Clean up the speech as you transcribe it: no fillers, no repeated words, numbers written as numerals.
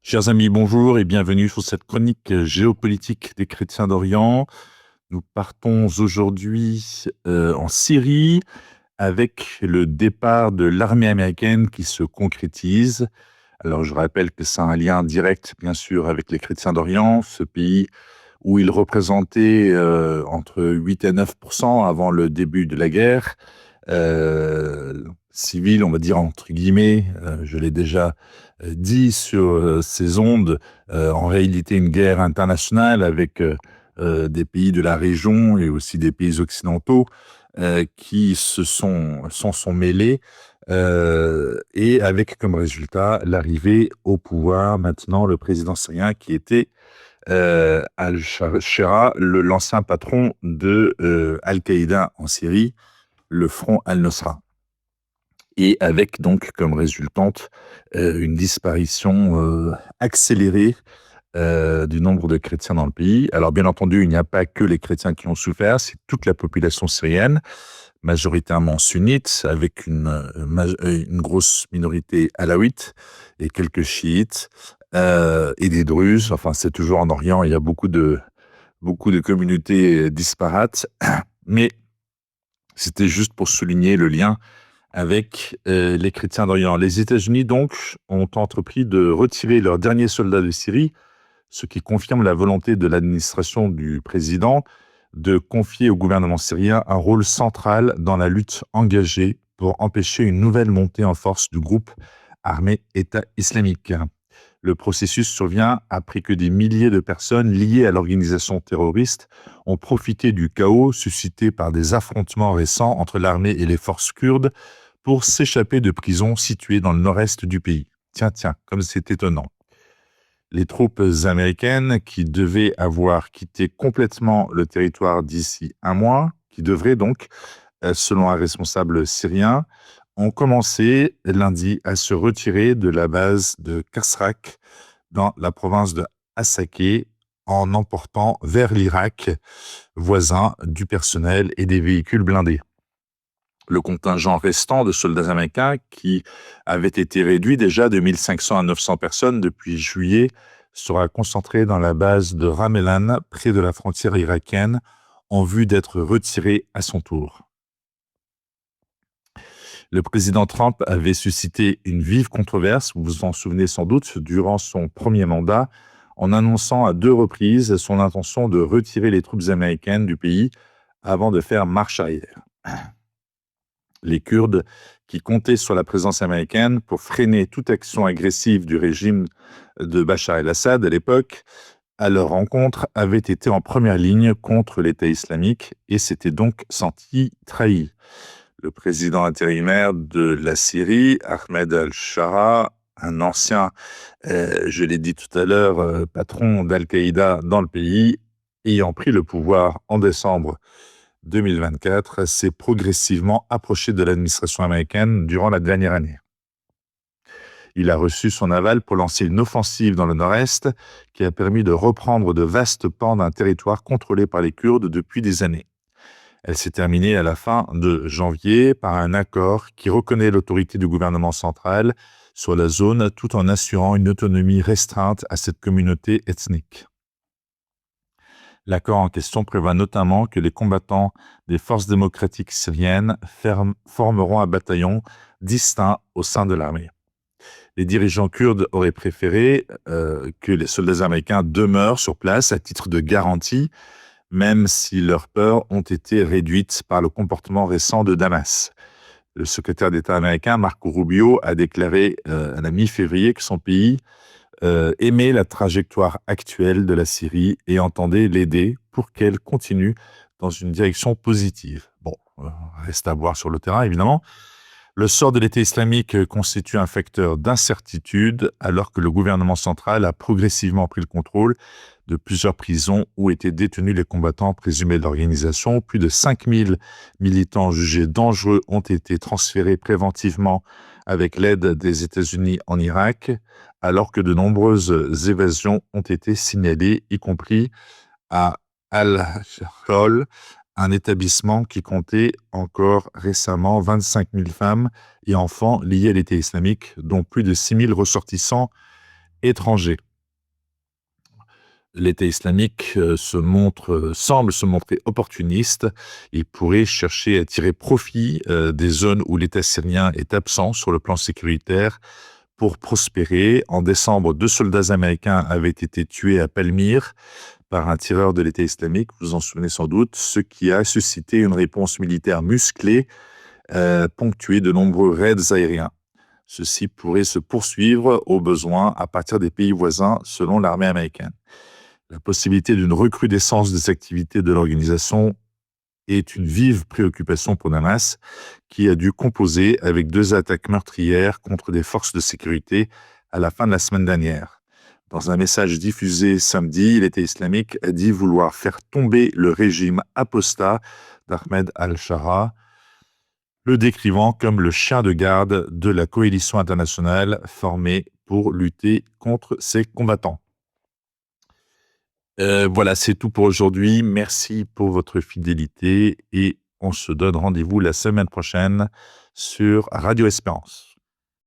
Chers amis, bonjour et bienvenue sur cette chronique géopolitique des chrétiens d'Orient. Nous partons aujourd'hui en Syrie avec le départ de l'armée américaine qui se concrétise. Alors je rappelle que c'est un lien direct, bien sûr, avec les chrétiens d'Orient, ce pays où ils représentaient entre 8 et 9% avant le début de la guerre civile, on va dire entre guillemets. Je l'ai déjà dit sur ces ondes, en réalité une guerre internationale avec des pays de la région et aussi des pays occidentaux qui s'en sont mêlés et avec comme résultat l'arrivée au pouvoir maintenant le président syrien qui était Al-Shara, l'ancien patron de Al-Qaïda en Syrie, le front Al-Nusra. Et avec donc comme résultante une disparition accélérée du nombre de chrétiens dans le pays. Alors bien entendu, il n'y a pas que les chrétiens qui ont souffert, c'est toute la population syrienne, majoritairement sunnite, avec une grosse minorité alawite et quelques chiites et des druzes. Enfin, c'est toujours en Orient, il y a beaucoup de communautés disparates, mais c'était juste pour souligner le lien avec les chrétiens d'Orient. Les États-Unis, donc, ont entrepris de retirer leurs derniers soldats de Syrie, ce qui confirme la volonté de l'administration du président de confier au gouvernement syrien un rôle central dans la lutte engagée pour empêcher une nouvelle montée en force du groupe armé État islamique. Le processus survient après que des milliers de personnes liées à l'organisation terroriste ont profité du chaos suscité par des affrontements récents entre l'armée et les forces kurdes pour s'échapper de prisons situées dans le nord-est du pays. Tiens, comme c'est étonnant. Les troupes américaines qui devaient avoir quitté complètement le territoire d'ici un mois, qui devraient donc, selon un responsable syrien, ont commencé lundi à se retirer de la base de Kasrak dans la province de Hasakeh en emportant vers l'Irak voisin du personnel et des véhicules blindés. Le contingent restant de soldats américains, qui avait été réduit déjà de 1500 à 900 personnes depuis juillet, sera concentré dans la base de Ramelan, près de la frontière irakienne, en vue d'être retiré à son tour. Le président Trump avait suscité une vive controverse, vous vous en souvenez sans doute, durant son premier mandat, en annonçant à 2 reprises son intention de retirer les troupes américaines du pays avant de faire marche arrière. Les Kurdes, qui comptaient sur la présence américaine pour freiner toute action agressive du régime de Bachar el-Assad à l'époque, à leur rencontre, avaient été en première ligne contre l'État islamique et s'étaient donc sentis trahis. Le président intérimaire de la Syrie, Ahmed al-Shara, un ancien, je l'ai dit tout à l'heure, patron d'Al-Qaïda dans le pays, ayant pris le pouvoir en décembre 2024, s'est progressivement approché de l'administration américaine durant la dernière année. Il a reçu son aval pour lancer une offensive dans le nord-est qui a permis de reprendre de vastes pans d'un territoire contrôlé par les Kurdes depuis des années. Elle s'est terminée à la fin de janvier par un accord qui reconnaît l'autorité du gouvernement central sur la zone tout en assurant une autonomie restreinte à cette communauté ethnique. L'accord en question prévoit notamment que les combattants des forces démocratiques syriennes formeront un bataillon distinct au sein de l'armée. Les dirigeants kurdes auraient préféré que les soldats américains demeurent sur place à titre de garantie, même si leurs peurs ont été réduites par le comportement récent de Damas. Le secrétaire d'État américain, Marco Rubio, a déclaré à la mi-février que son pays aimait la trajectoire actuelle de la Syrie et entendait l'aider pour qu'elle continue dans une direction positive. Bon, reste à voir sur le terrain, évidemment. Le sort de l'État islamique constitue un facteur d'incertitude alors que le gouvernement central a progressivement pris le contrôle de plusieurs prisons où étaient détenus les combattants présumés de l'organisation. Plus de 5000 militants jugés dangereux ont été transférés préventivement avec l'aide des États-Unis en Irak, alors que de nombreuses évasions ont été signalées, y compris à Al-Khol, un établissement qui comptait encore récemment 25 000 femmes et enfants liés à l'État islamique, dont plus de 6 000 ressortissants étrangers. L'État islamique semble se montrer opportuniste. Il pourrait chercher à tirer profit des zones où l'État syrien est absent sur le plan sécuritaire pour prospérer. En décembre, 2 soldats américains avaient été tués à Palmyre par un tireur de l'État islamique, vous vous en souvenez sans doute, ce qui a suscité une réponse militaire musclée, ponctuée de nombreux raids aériens. Ceci pourrait se poursuivre au besoin à partir des pays voisins, selon l'armée américaine. La possibilité d'une recrudescence des activités de l'organisation est une vive préoccupation pour Damas, qui a dû composer avec 2 attaques meurtrières contre des forces de sécurité à la fin de la semaine dernière. Dans un message diffusé samedi, l'État islamique a dit vouloir faire tomber le régime apostat d'Ahmed al-Shara, le décrivant comme le chien de garde de la coalition internationale formée pour lutter contre ces combattants. Voilà, c'est tout pour aujourd'hui. Merci pour votre fidélité et on se donne rendez-vous la semaine prochaine sur Radio Espérance.